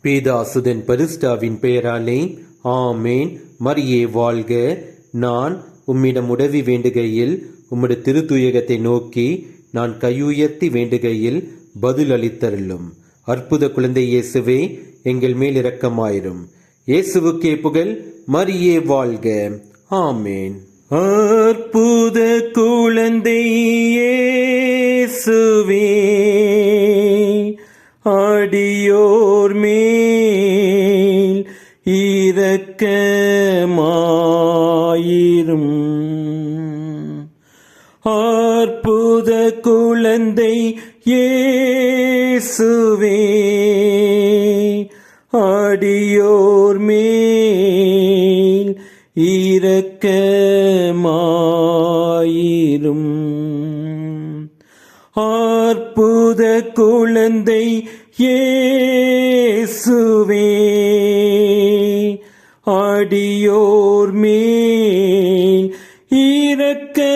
பேதாசுதன் பரிசுத்தாவின் பெயராலே ஆமேன். மரியே வாழ்க. நான் உம்மிடம் உதவி வேண்டுகையில் உம்முடைய திருத்துயகத்தை நோக்கி நான் கையுயர்த்தி வேண்டுகையில் பதில் அளித்தருளும். அற்புத குழந்தை இயேசுவே, எங்கள் மேல் இரக்கமாயிரும். இயேசுவுக்கே புகழ். மரியே வாழ்க. ஆமேன். அற்புத குழந்தை இயேசுவே, அடியோர் மேல் இரக்கமாயிரும். அற்புத குழந்தை இயேசுவே, அடியோர் மேல் இரக்கமாயிரும். அற்புத குழந்தை இயேசுவே, அடியோர் மேல் இரக்கமாயிரும்.